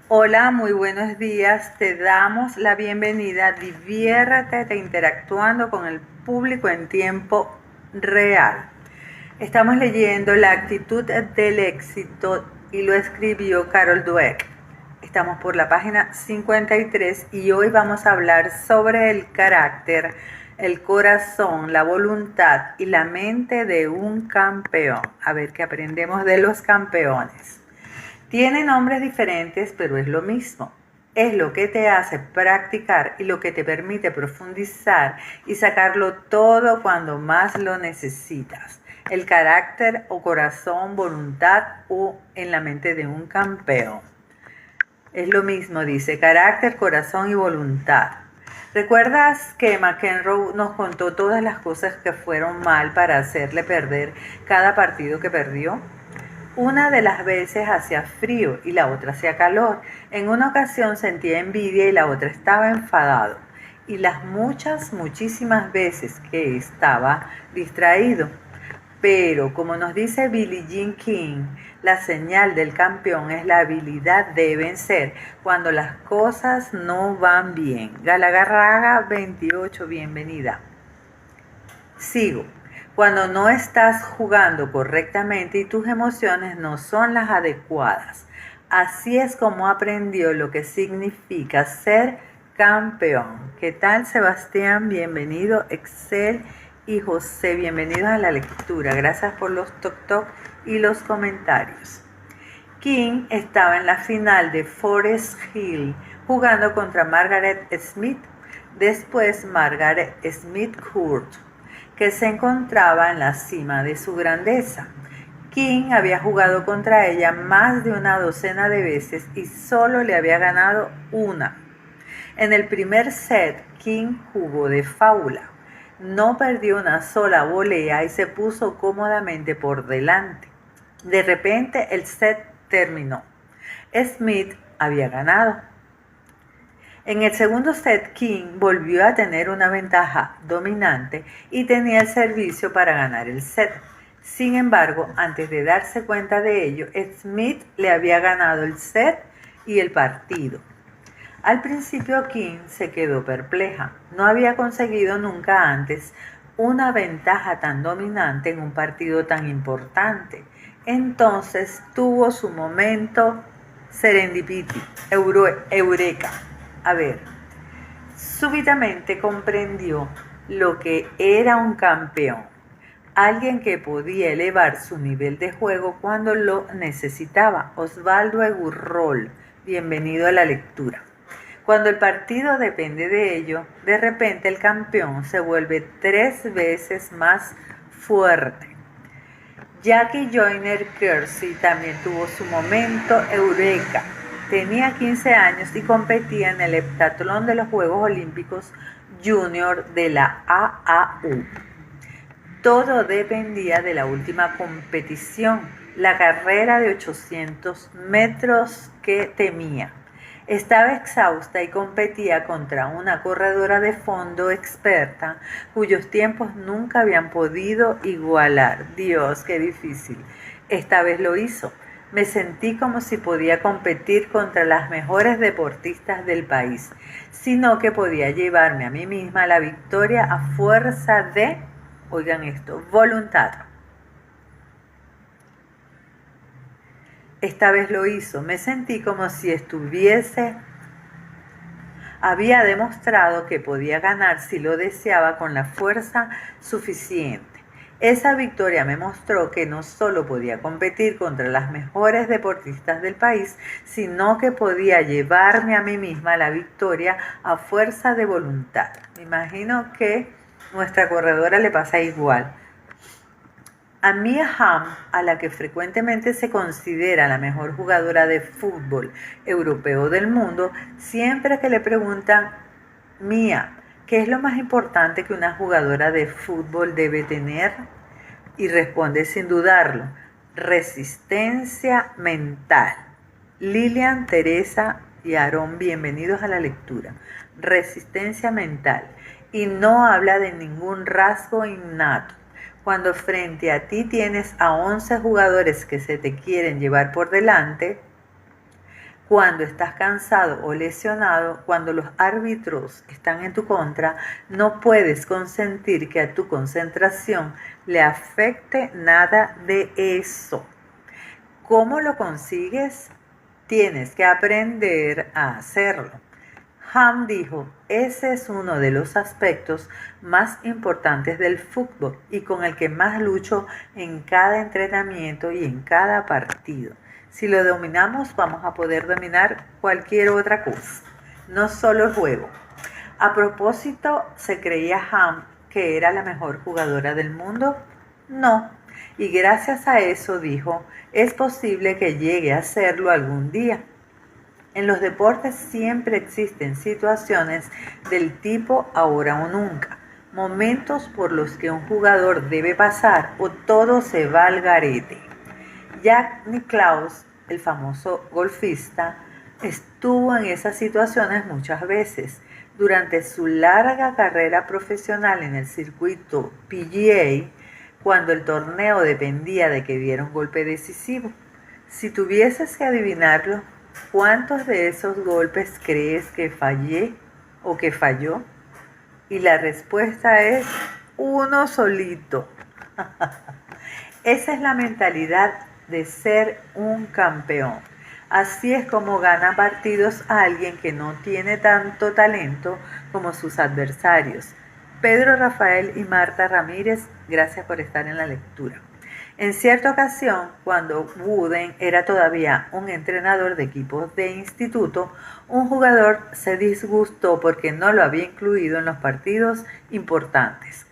Hola, muy buenos días. Te damos la bienvenida. Diviértete interactuando con el público en tiempo real. Estamos leyendo La actitud del éxito y lo escribió Carol Dweck. Estamos por la página 53 y hoy vamos a hablar sobre el carácter, el corazón, la voluntad y la mente de un campeón. A ver qué aprendemos de los campeones. Tiene nombres diferentes, pero es lo mismo. Es lo que te hace practicar y lo que te permite profundizar y sacarlo todo cuando más lo necesitas. El carácter o corazón, voluntad o en la mente de un campeón. Es lo mismo, dice, carácter, corazón y voluntad. ¿Recuerdas que McEnroe nos contó todas las cosas que fueron mal para hacerle perder cada partido que perdió? Una de las veces hacía frío y la otra hacía calor. En una ocasión sentía envidia y la otra estaba enfadado. Y las muchísimas veces que estaba distraído. Pero, como nos dice Billie Jean King, la señal del campeón es la habilidad de vencer cuando las cosas no van bien. Galagarraga 28, bienvenida. Sigo. Cuando no estás jugando correctamente y tus emociones no son las adecuadas. Así es como aprendió lo que significa ser campeón. ¿Qué tal, Sebastián? Bienvenido. Excel y José, bienvenidos a la lectura. Gracias por los toc y los comentarios. King estaba en la final de Forest Hill jugando contra Margaret Smith, después Margaret Smith Court, que se encontraba en la cima de su grandeza. King había jugado contra ella más de una docena de veces y solo le había ganado una. En el primer set, King jugó de fábula. No perdió una sola volea y se puso cómodamente por delante. De repente el set terminó. Smith había ganado. En el segundo set, King volvió a tener una ventaja dominante y tenía el servicio para ganar el set. Sin embargo, antes de darse cuenta de ello, Smith le había ganado el set y el partido. Al principio, King se quedó perpleja. No había conseguido nunca antes una ventaja tan dominante en un partido tan importante. Entonces tuvo su momento serendipity, eureka. A ver, súbitamente comprendió lo que era un campeón, alguien que podía elevar su nivel de juego cuando lo necesitaba. Osvaldo Egurrol, bienvenido a la lectura. Cuando el partido depende de ello, de repente el campeón se vuelve 3 veces más fuerte. Jackie Joyner Kersee también tuvo su momento eureka. Tenía 15 años y competía en el heptatlón de los Juegos Olímpicos Junior de la AAU. Todo dependía de la última competición, la carrera de 800 metros que temía. Estaba exhausta y competía contra una corredora de fondo experta cuyos tiempos nunca habían podido igualar. Dios, qué difícil. Esta vez lo hizo. Me sentí como si podía competir contra las mejores deportistas del país, sino que podía llevarme a mí misma a la victoria a fuerza de, oigan esto, voluntad. Esta vez lo hizo. Me sentí como si había demostrado que podía ganar si lo deseaba con la fuerza suficiente. Esa victoria me mostró que no solo podía competir contra las mejores deportistas del país, sino que podía llevarme a mí misma a la victoria a fuerza de voluntad. Me imagino que a nuestra corredora le pasa igual. A Mia Hamm, a la que frecuentemente se considera la mejor jugadora de fútbol europeo del mundo, siempre que le preguntan, Mia, ¿qué es lo más importante que una jugadora de fútbol debe tener? Y responde sin dudarlo, resistencia mental. Lilian, Teresa y Aarón, bienvenidos a la lectura. Resistencia mental. Y no habla de ningún rasgo innato. Cuando frente a ti tienes a 11 jugadores que se te quieren llevar por delante, Cuando estás cansado o lesionado, cuando los árbitros están en tu contra, no puedes consentir que a tu concentración le afecte nada de eso. ¿Cómo lo consigues? Tienes que aprender a hacerlo. Ham dijo, ese es uno de los aspectos más importantes del fútbol y con el que más lucho en cada entrenamiento y en cada partido. Si lo dominamos, vamos a poder dominar cualquier otra cosa, no solo el juego. A propósito, ¿se creía Ham que era la mejor jugadora del mundo? No. Y gracias a eso, dijo, es posible que llegue a serlo algún día. En los deportes siempre existen situaciones del tipo ahora o nunca, momentos por los que un jugador debe pasar o todo se va al garete. Jack Nicklaus, el famoso golfista, estuvo en esas situaciones muchas veces. Durante su larga carrera profesional en el circuito PGA, cuando el torneo dependía de que diera un golpe decisivo. Si tuvieses que adivinarlo, ¿cuántos de esos golpes crees que fallé o que falló? Y la respuesta es uno solito. Esa es la mentalidad de ser un campeón. Así es como gana partidos alguien que no tiene tanto talento como sus adversarios. Pedro Rafael y Marta Ramírez, gracias por estar en la lectura. En cierta ocasión, cuando Wooden era todavía un entrenador de equipos de instituto, un jugador se disgustó porque no lo había incluido en los partidos importantes.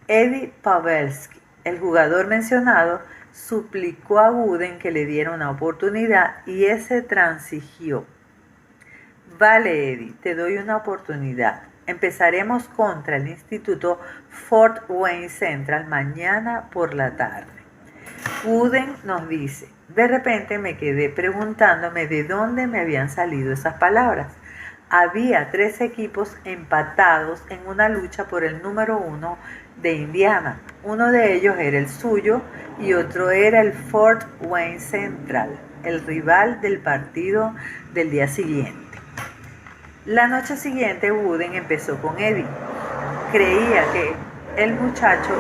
Eddie Pavelski, el jugador mencionado, suplicó a Wooden que le diera una oportunidad y ese transigió. Vale, Eddie, te doy una oportunidad. Empezaremos contra el Instituto Fort Wayne Central mañana por la tarde. Wooden nos dice, de repente me quedé preguntándome de dónde me habían salido esas palabras. Había 3 equipos empatados en una lucha por el número 1 de Indiana. Uno de ellos era el suyo y otro era el Fort Wayne Central, el rival del partido del día siguiente. La noche siguiente Wooden empezó con Eddie. Creía que el muchacho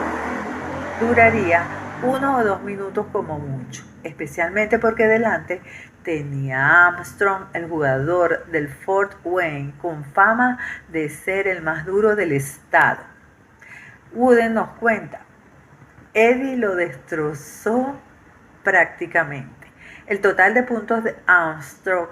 duraría 1 o 2 minutos como mucho, especialmente porque delante tenía Armstrong, el jugador del Fort Wayne, con fama de ser el más duro del estado. Wooden nos cuenta, Eddie lo destrozó prácticamente. El total de puntos de Armstrong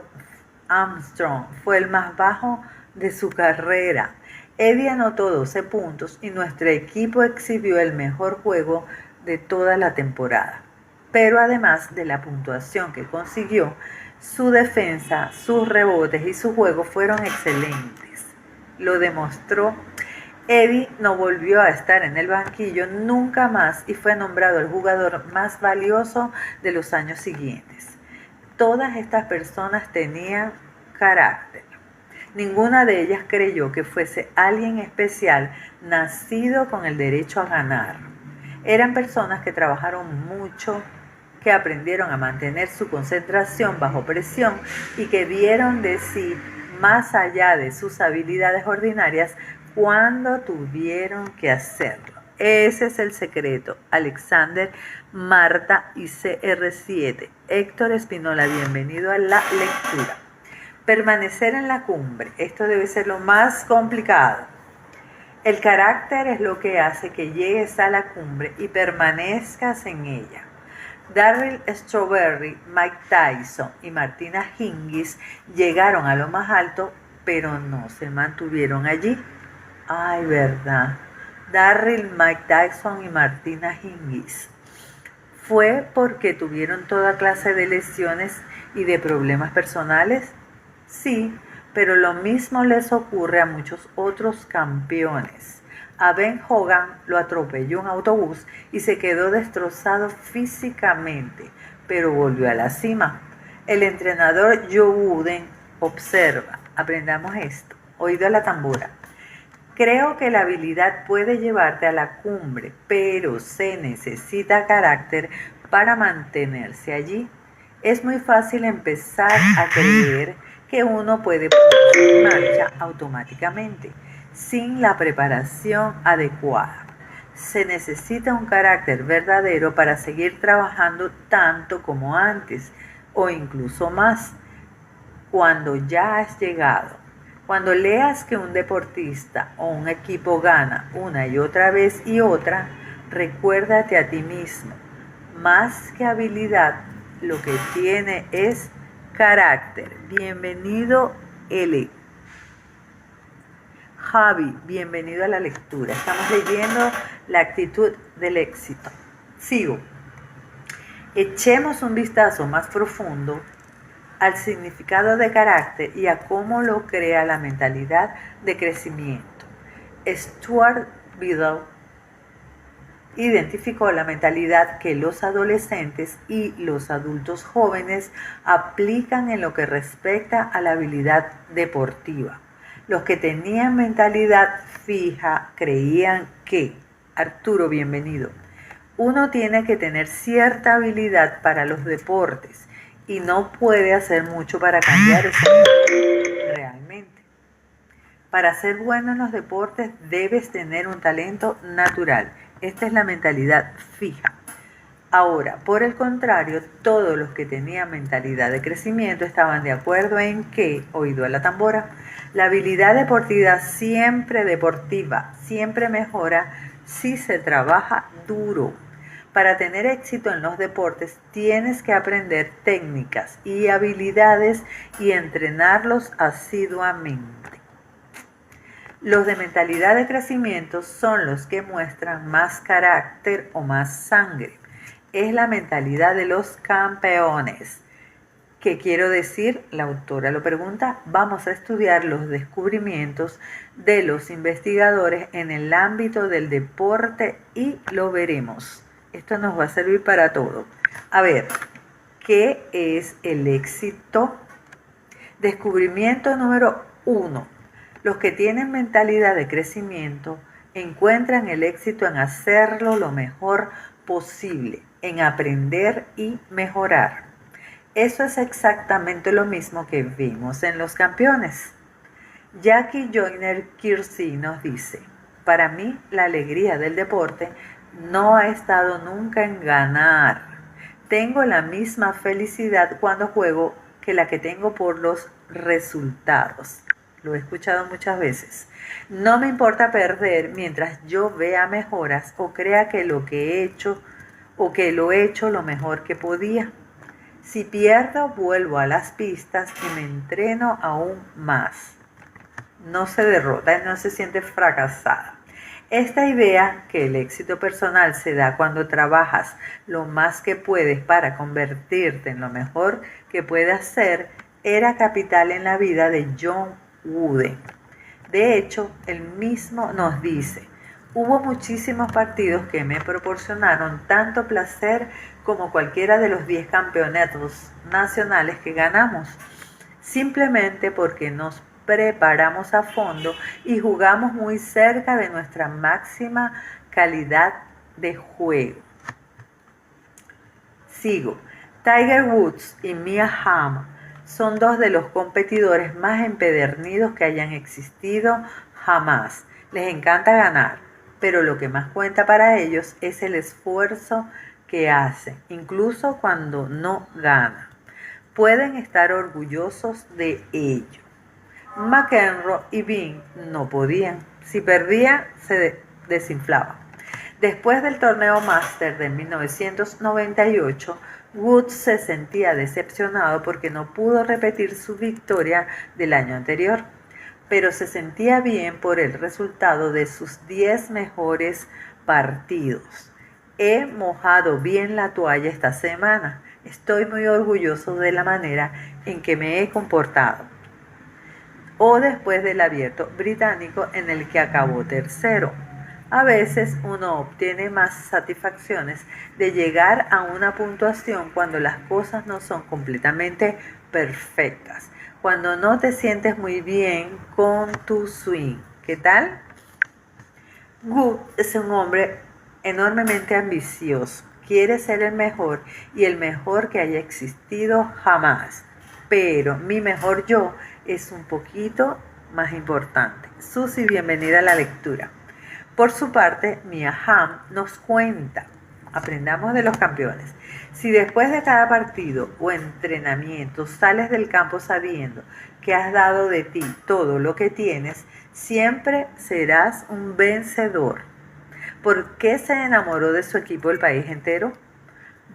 fue el más bajo de su carrera. Eddie anotó 12 puntos y nuestro equipo exhibió el mejor juego de toda la temporada. Pero además de la puntuación que consiguió, su defensa, sus rebotes y su juego fueron excelentes. Lo demostró. Eddie no volvió a estar en el banquillo nunca más y fue nombrado el jugador más valioso de los años siguientes. Todas estas personas tenían carácter. Ninguna de ellas creyó que fuese alguien especial nacido con el derecho a ganar. Eran personas que trabajaron mucho, que aprendieron a mantener su concentración bajo presión y que dieron de sí más allá de sus habilidades ordinarias cuando tuvieron que hacerlo. Ese es el secreto. Alexander, Marta y CR7. Héctor Espinola, bienvenido a la lectura. Permanecer en la cumbre. Esto debe ser lo más complicado. El carácter es lo que hace que llegues a la cumbre y permanezcas en ella. Darryl Strawberry, Mike Tyson y Martina Hingis llegaron a lo más alto, pero no se mantuvieron allí. Ay, verdad. Darryl, Mike Tyson y Martina Hingis. ¿Fue porque tuvieron toda clase de lesiones y de problemas personales? Sí, pero lo mismo les ocurre a muchos otros campeones. A Ben Hogan lo atropelló un autobús y se quedó destrozado físicamente, pero volvió a la cima. El entrenador Joe Wooden observa, aprendamos esto, oído a la tambora. Creo que la habilidad puede llevarte a la cumbre, pero se necesita carácter para mantenerse allí. Es muy fácil empezar a creer que uno puede ponerse en marcha automáticamente, sin la preparación adecuada. Se necesita un carácter verdadero para seguir trabajando tanto como antes, o incluso más, cuando ya has llegado. Cuando leas que un deportista o un equipo gana una y otra vez y otra, recuérdate a ti mismo. Más que habilidad, lo que tiene es carácter. Bienvenido, L. Javi, bienvenido a la lectura. Estamos leyendo La actitud del éxito. Sigo. Echemos un vistazo más profundo al significado de carácter y a cómo lo crea la mentalidad de crecimiento. Stuart Biddle identificó la mentalidad que los adolescentes y los adultos jóvenes aplican en lo que respecta a la habilidad deportiva. Los que tenían mentalidad fija creían que, Arturo, bienvenido, uno tiene que tener cierta habilidad para los deportes y no puede hacer mucho para cambiar esa habilidad realmente. Para ser bueno en los deportes debes tener un talento natural. Esta es la mentalidad fija. Ahora, por el contrario, todos los que tenían mentalidad de crecimiento estaban de acuerdo en que, oído a la tambora, la habilidad deportiva siempre mejora si se trabaja duro. Para tener éxito en los deportes tienes que aprender técnicas y habilidades y entrenarlos asiduamente. Los de mentalidad de crecimiento son los que muestran más carácter o más sangre. Es la mentalidad de los campeones. ¿Qué quiero decir? La autora lo pregunta. Vamos a estudiar los descubrimientos de los investigadores en el ámbito del deporte y lo veremos. Esto nos va a servir para todo. A ver, ¿qué es el éxito? Descubrimiento número 1. Los que tienen mentalidad de crecimiento encuentran el éxito en hacerlo lo mejor posible, en aprender y mejorar. Eso es exactamente lo mismo que vimos en los campeones. Jackie Joyner Kersee nos dice, para mí la alegría del deporte no ha estado nunca en ganar. Tengo la misma felicidad cuando juego que la que tengo por los resultados. Lo he escuchado muchas veces. No me importa perder mientras yo vea mejoras o crea que lo he hecho lo mejor que podía. Si pierdo, vuelvo a las pistas y me entreno aún más. No se derrota, no se siente fracasada. Esta idea que el éxito personal se da cuando trabajas lo más que puedes para convertirte en lo mejor que puedes ser, era capital en la vida de John Wooden. De hecho, él mismo nos dice, hubo muchísimos partidos que me proporcionaron tanto placer como cualquiera de los 10 campeonatos nacionales que ganamos, simplemente porque nos preparamos a fondo y jugamos muy cerca de nuestra máxima calidad de juego. Sigo. Tiger Woods y Mia Hamm son dos de los competidores más empedernidos que hayan existido jamás. Les encanta ganar, pero lo que más cuenta para ellos es el esfuerzo que hacen, incluso cuando no ganan. Pueden estar orgullosos de ello. McEnroe y Bing no podían. Si perdían, se desinflaban. Después del torneo Master de 1998, Woods se sentía decepcionado porque no pudo repetir su victoria del año anterior, pero se sentía bien por el resultado de sus 10 mejores partidos. He mojado bien la toalla esta semana. Estoy muy orgulloso de la manera en que me he comportado. O después del abierto británico en el que acabó tercero. A veces uno obtiene más satisfacciones de llegar a una puntuación cuando las cosas no son completamente perfectas, cuando no te sientes muy bien con tu swing. ¿Qué tal? Wood es un hombre enormemente ambicioso, quiere ser el mejor y el mejor que haya existido jamás. Pero mi mejor yo es un poquito más importante. Susi, bienvenida a la lectura. Por su parte, Mia Hamm nos cuenta, aprendamos de los campeones. Si después de cada partido o entrenamiento sales del campo sabiendo que has dado de ti todo lo que tienes, siempre serás un vencedor. ¿Por qué se enamoró de su equipo el país entero?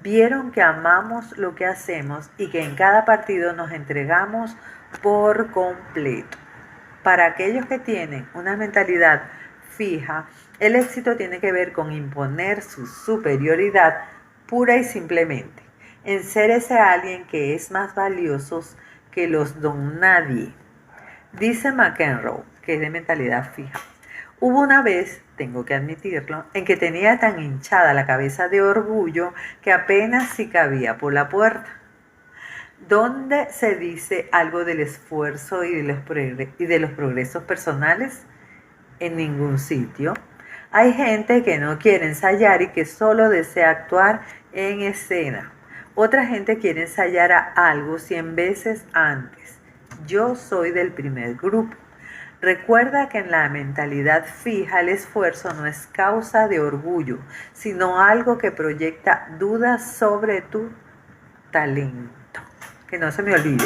Vieron que amamos lo que hacemos y que en cada partido nos entregamos por completo. Para aquellos que tienen una mentalidad fija, el éxito tiene que ver con imponer su superioridad pura y simplemente, en ser ese alguien que es más valioso que los don nadie. Dice McEnroe, que es de mentalidad fija. Hubo una vez, tengo que admitirlo, en que tenía tan hinchada la cabeza de orgullo que apenas si cabía por la puerta. ¿Dónde se dice algo del esfuerzo y de los progresos personales? En ningún sitio. Hay gente que no quiere ensayar y que solo desea actuar en escena. Otra gente quiere ensayar a algo 100 veces antes. Yo soy del primer grupo. Recuerda que en la mentalidad fija el esfuerzo no es causa de orgullo, sino algo que proyecta dudas sobre tu talento. Que no se me olvide.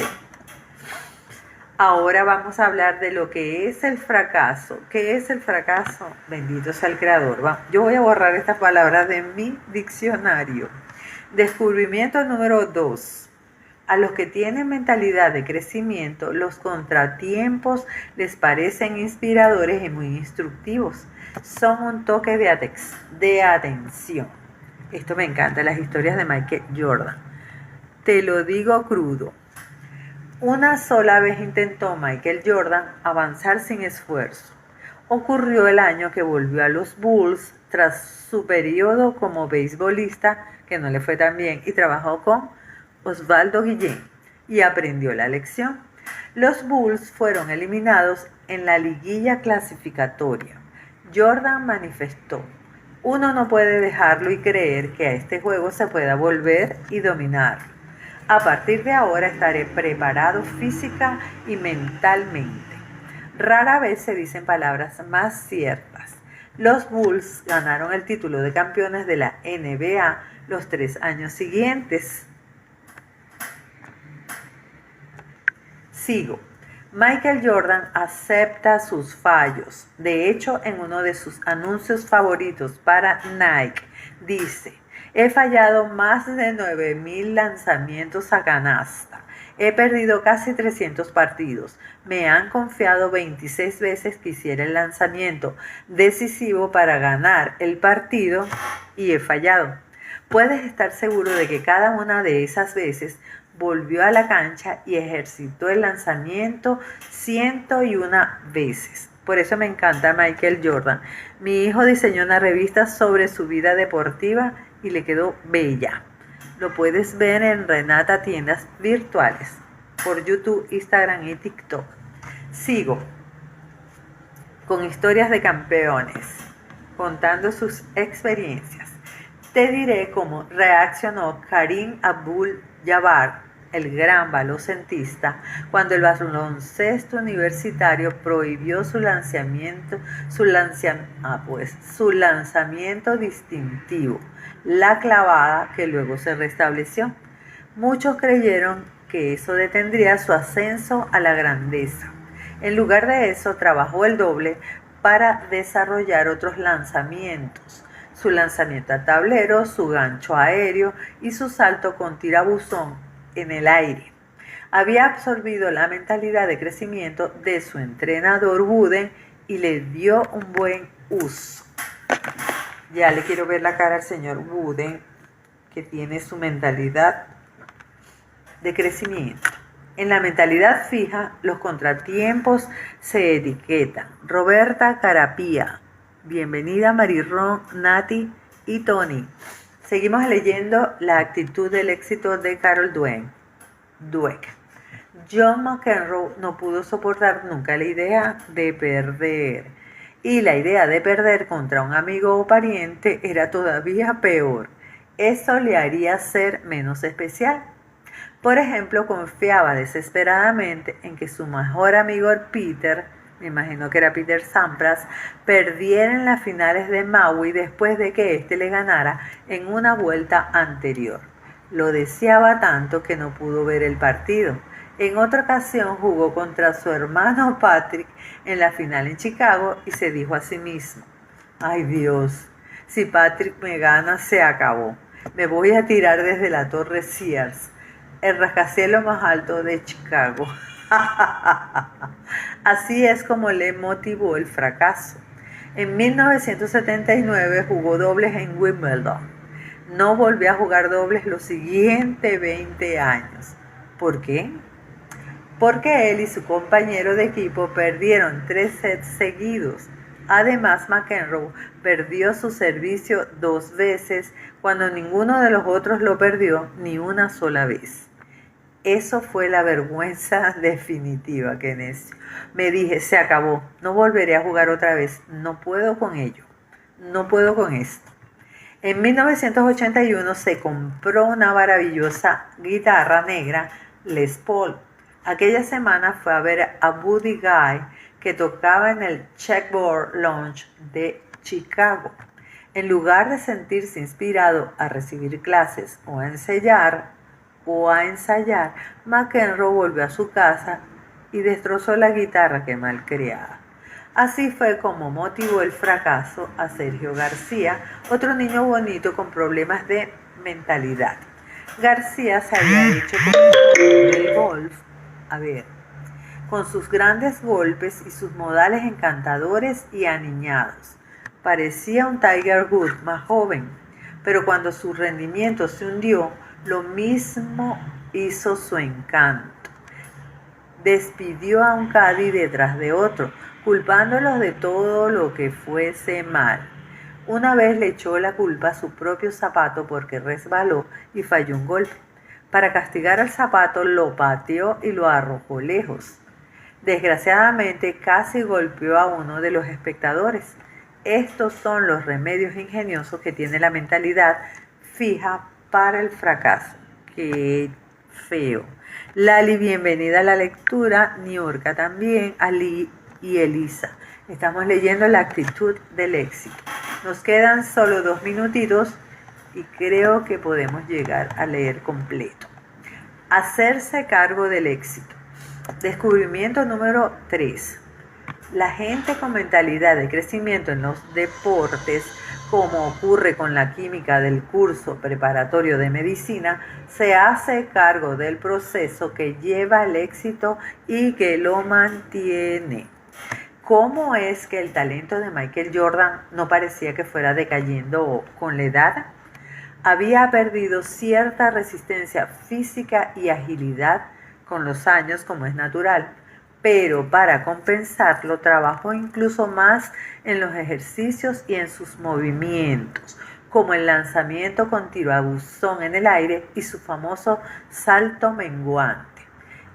Ahora vamos a hablar de lo que es el fracaso. ¿Qué es el fracaso? Bendito sea el Creador. Yo voy a borrar estas palabras de mi diccionario. Descubrimiento número 2. A los que tienen mentalidad de crecimiento, los contratiempos les parecen inspiradores y muy instructivos. Son un toque de atención. Esto me encanta, las historias de Michael Jordan. Te lo digo crudo. Una sola vez intentó Michael Jordan avanzar sin esfuerzo. Ocurrió el año que volvió a los Bulls tras su periodo como beisbolista, que no le fue tan bien, y trabajó con Osvaldo Guillén y aprendió la lección. Los Bulls fueron eliminados en la liguilla clasificatoria. Jordan manifestó: uno no puede dejarlo y creer que a este juego se pueda volver y dominarlo. A partir de ahora estaré preparado física y mentalmente. Rara vez se dicen palabras más ciertas. Los Bulls ganaron el título de campeones de la NBA los 3 años siguientes. Sigo. Michael Jordan acepta sus fallos. De hecho, en uno de sus anuncios favoritos para Nike, dice: he fallado más de 9,000 lanzamientos a canasta. He perdido casi 300 partidos. Me han confiado 26 veces que hiciera el lanzamiento decisivo para ganar el partido y he fallado. Puedes estar seguro de que cada una de esas veces volvió a la cancha y ejercitó el lanzamiento 101 veces. Por eso me encanta Michael Jordan. Mi hijo diseñó una revista sobre su vida deportiva y le quedó bella. Lo puedes ver en Renata Tiendas Virtuales por YouTube, Instagram y TikTok. Sigo con historias de campeones, contando sus experiencias. Te diré cómo reaccionó Kareem Abdul-Jabbar, el gran baloncelista, cuando el baloncesto universitario prohibió su lanzamiento distintivo, la clavada, que luego se restableció. Muchos creyeron que eso detendría su ascenso a la grandeza. En lugar de eso, trabajó el doble para desarrollar otros lanzamientos: su lanzamiento a tablero, su gancho aéreo y su salto con tirabuzón en el aire. Había absorbido la mentalidad de crecimiento de su entrenador Wooden y le dio un buen uso. Ya le quiero ver la cara al señor Wooden, que tiene su mentalidad de crecimiento. En la mentalidad fija, los contratiempos se etiquetan. Roberta Carapía, bienvenida Marirón, Nati y Tony. Seguimos leyendo La actitud del éxito de Carol Dweck. John McEnroe no pudo soportar nunca la idea de perder. Y la idea de perder contra un amigo o pariente era todavía peor. Eso le haría ser menos especial. Por ejemplo, confiaba desesperadamente en que su mejor amigo Peter, me imagino que era Peter Sampras, perdiera en las finales de Maui después de que éste le ganara en una vuelta anterior. Lo deseaba tanto que no pudo ver el partido. En otra ocasión jugó contra su hermano Patrick en la final en Chicago y se dijo a sí mismo: "Ay Dios, si Patrick me gana se acabó. Me voy a tirar desde la Torre Sears, el rascacielos más alto de Chicago". Así es como le motivó el fracaso. En 1979 jugó dobles en Wimbledon. No volvió a jugar dobles los siguientes 20 años. ¿Por qué? Porque él y su compañero de equipo perdieron 3 sets seguidos. Además, McEnroe perdió su servicio 2 veces cuando ninguno de los otros lo perdió ni una sola vez. Eso fue la vergüenza definitiva, qué necio. Me dije, se acabó, no volveré a jugar otra vez, no puedo con ello, no puedo con esto. En 1981 se compró una maravillosa guitarra negra Les Paul. Aquella semana fue a ver a Buddy Guy, que tocaba en el Checkboard Lounge de Chicago. En lugar de sentirse inspirado a recibir clases o a ensayar, McEnroe volvió a su casa y destrozó la guitarra que malcriada. Así fue como motivó el fracaso a Sergio García, otro niño bonito con problemas de mentalidad. García se había hecho con el golf, con sus grandes golpes y sus modales encantadores y aniñados. Parecía un Tiger Woods más joven, pero cuando su rendimiento se hundió, lo mismo hizo su encanto. Despidió a un caddy detrás de otro, culpándolos de todo lo que fuese mal. Una vez le echó la culpa a su propio zapato porque resbaló y falló un golpe. Para castigar al zapato lo pateó y lo arrojó lejos. Desgraciadamente casi golpeó a uno de los espectadores. Estos son los remedios ingeniosos que tiene la mentalidad fija para el fracaso. Qué feo. Lali, bienvenida a la lectura. Niurka también. Ali y Elisa. Estamos leyendo La actitud del éxito. Nos quedan solo 2 minutitos y creo que podemos llegar a leer completo. Hacerse cargo del éxito. Descubrimiento número 3. La gente con mentalidad de crecimiento en los deportes, como ocurre con la química del curso preparatorio de medicina, se hace cargo del proceso que lleva al éxito y que lo mantiene. ¿Cómo es que el talento de Michael Jordan no parecía que fuera decayendo con la edad? Había perdido cierta resistencia física y agilidad con los años, como es natural, pero para compensarlo trabajó incluso más en los ejercicios y en sus movimientos, como el lanzamiento con tirabuzón en el aire y su famoso salto menguante.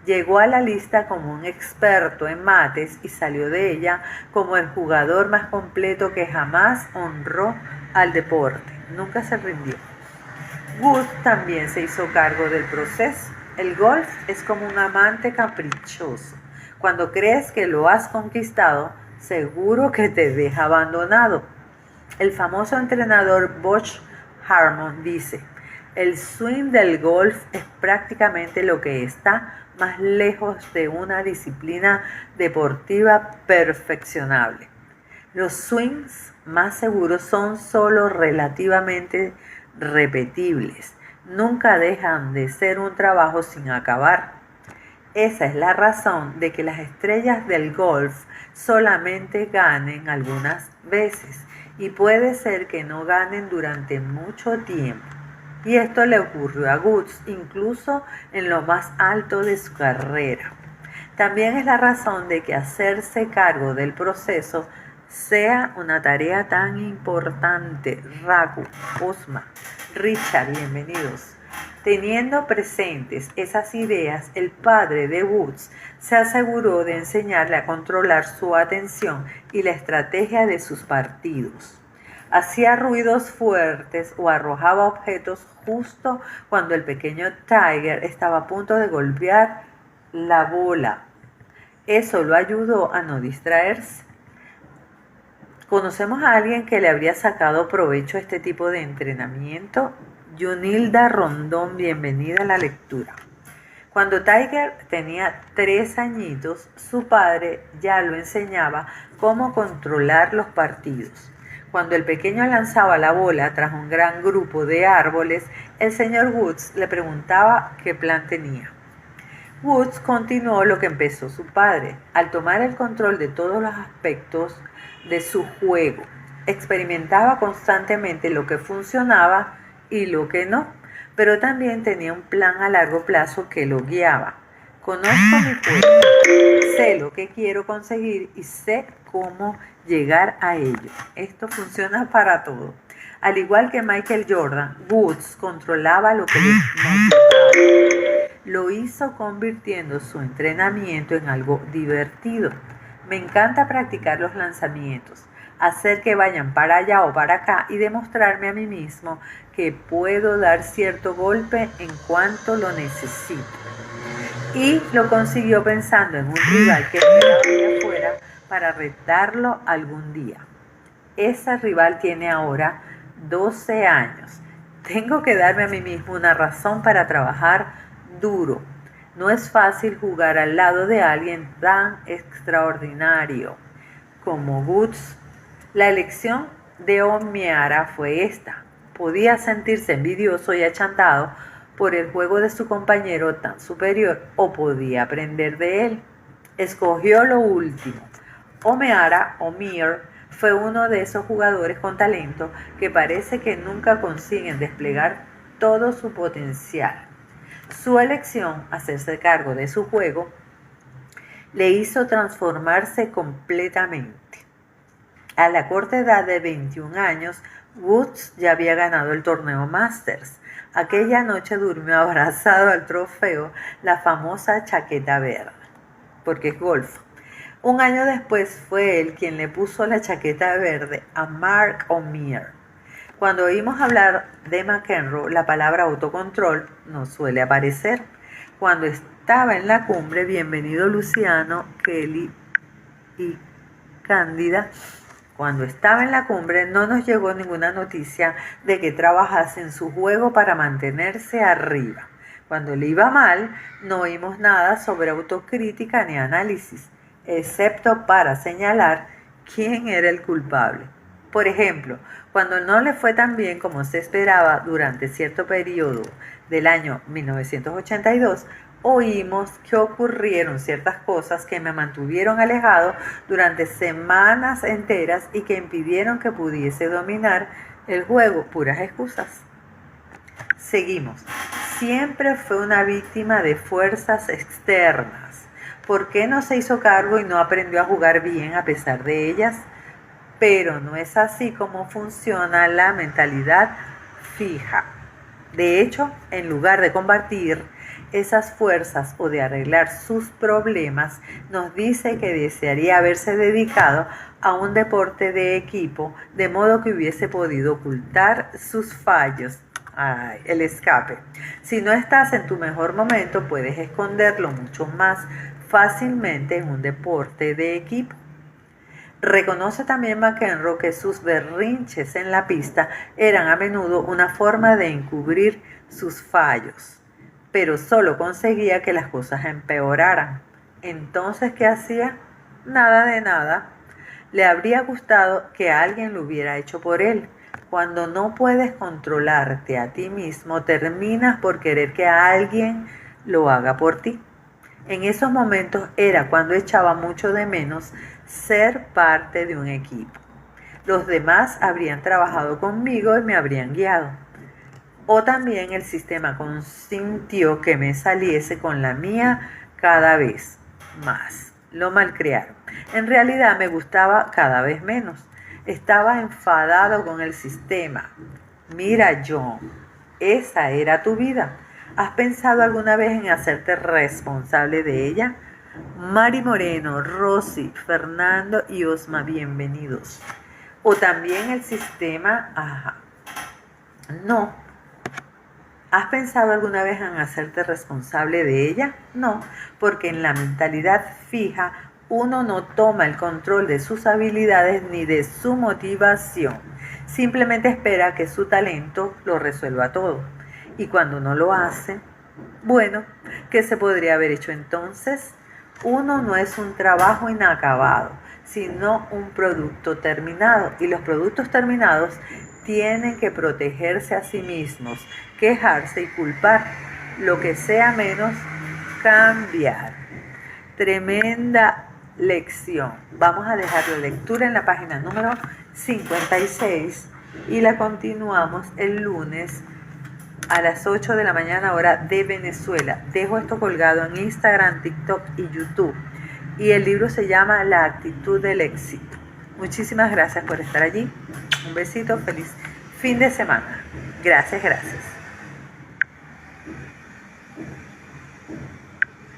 Llegó a la lista como un experto en mates y salió de ella como el jugador más completo que jamás honró al deporte. Nunca se rindió. Wood también se hizo cargo del proceso. El golf es como un amante caprichoso. Cuando crees que lo has conquistado, seguro que te deja abandonado. El famoso entrenador Butch Harmon dice: el swing del golf es prácticamente lo que está más lejos de una disciplina deportiva perfeccionable. Los swings más seguros son solo relativamente repetibles. Nunca dejan de ser un trabajo sin acabar. Esa es la razón de que las estrellas del golf solamente ganen algunas veces y puede ser que no ganen durante mucho tiempo. Y esto le ocurrió a Woods incluso en lo más alto de su carrera. También es la razón de que hacerse cargo del proceso sea una tarea tan importante. Raku, Osma, Richard, bienvenidos. Teniendo presentes esas ideas, el padre de Woods se aseguró de enseñarle a controlar su atención y la estrategia de sus partidos. Hacía ruidos fuertes o arrojaba objetos justo cuando el pequeño Tiger estaba a punto de golpear la bola. Eso lo ayudó a no distraerse. ¿Conocemos a alguien que le habría sacado provecho a este tipo de entrenamiento? Yunilda Rondón, bienvenida a la lectura. Cuando Tiger tenía 3 añitos, su padre ya lo enseñaba cómo controlar los partidos. Cuando el pequeño lanzaba la bola tras un gran grupo de árboles, el señor Woods le preguntaba qué plan tenía. Woods continuó lo que empezó su padre, al tomar el control de todos los aspectos de su juego. Experimentaba constantemente lo que funcionaba y lo que no, pero también tenía un plan a largo plazo que lo guiaba. Conozco mi juego, sé lo que quiero conseguir y sé cómo llegar a ello. Esto funciona para todo. Al igual que Michael Jordan, Woods controlaba lo que le motivaba. Lo hizo convirtiendo su entrenamiento en algo divertido. Me encanta practicar los lanzamientos, hacer que vayan para allá o para acá y demostrarme a mí mismo que puedo dar cierto golpe en cuanto lo necesito. Y lo consiguió pensando en un rival que esperaba allá afuera para retarlo algún día. Ese rival tiene ahora 12 años. Tengo que darme a mí mismo una razón para trabajar duro. No es fácil jugar al lado de alguien tan extraordinario como Woods. La elección de O'Meara fue esta. Podía sentirse envidioso y achantado por el juego de su compañero tan superior o podía aprender de él. Escogió lo último. O'Meara fue uno de esos jugadores con talento que parece que nunca consiguen desplegar todo su potencial. Su elección, hacerse cargo de su juego, le hizo transformarse completamente. A la corta edad de 21 años, Woods ya había ganado el torneo Masters. Aquella noche durmió abrazado al trofeo, la famosa chaqueta verde, porque es golf. Un año después fue él quien le puso la chaqueta verde a Mark O'Meara. Cuando oímos hablar de McEnroe, la palabra autocontrol nos suele aparecer. Cuando estaba en la cumbre, bienvenido Luciano, Kelly y Cándida. Cuando estaba en la cumbre no nos llegó ninguna noticia de que trabajase en su juego para mantenerse arriba. Cuando le iba mal, no oímos nada sobre autocrítica ni análisis, excepto para señalar quién era el culpable. Por ejemplo, cuando no le fue tan bien como se esperaba durante cierto periodo del año 1982, oímos que ocurrieron ciertas cosas que me mantuvieron alejado durante semanas enteras y que impidieron que pudiese dominar el juego. Puras excusas. Seguimos. Siempre fue una víctima de fuerzas externas. ¿Por qué no se hizo cargo y no aprendió a jugar bien a pesar de ellas? Pero no es así como funciona la mentalidad fija. De hecho, en lugar de combatir esas fuerzas o de arreglar sus problemas, nos dice que desearía haberse dedicado a un deporte de equipo, de modo que hubiese podido ocultar sus fallos. El escape. Si no estás en tu mejor momento, puedes esconderlo mucho más fácilmente en un deporte de equipo. Reconoce también McEnroe que sus berrinches en la pista eran a menudo una forma de encubrir sus fallos, pero solo conseguía que las cosas empeoraran. Entonces, ¿qué hacía? Nada de nada. Le habría gustado que alguien lo hubiera hecho por él. Cuando no puedes controlarte a ti mismo, terminas por querer que alguien lo haga por ti. En esos momentos era cuando echaba mucho de menos ser parte de un equipo. Los demás habrían trabajado conmigo y me habrían guiado. O también el sistema consintió que me saliese con la mía cada vez más. Lo malcriaron. En realidad me gustaba cada vez menos. Estaba enfadado con el sistema. Mira, John, esa era tu vida. ¿Has pensado alguna vez en hacerte responsable de ella? Mari Moreno, Rosy, Fernando y Osma, bienvenidos. O también el sistema, ajá, no. ¿Has pensado alguna vez en hacerte responsable de ella? No, porque en la mentalidad fija uno no toma el control de sus habilidades ni de su motivación. Simplemente espera que su talento lo resuelva todo. Y cuando no lo hace, bueno, ¿qué se podría haber hecho entonces? Uno no es un trabajo inacabado, sino un producto terminado. Y los productos terminados tienen que protegerse a sí mismos, quejarse y culpar. Lo que sea menos cambiar. Tremenda lección. Vamos a dejar la lectura en la página número 56 y la continuamos el lunes a las 8 de la mañana hora de Venezuela. Dejo esto colgado en Instagram, TikTok y YouTube. Y el libro se llama La actitud del éxito. Muchísimas gracias por estar allí. Un besito, feliz fin de semana. Gracias, gracias.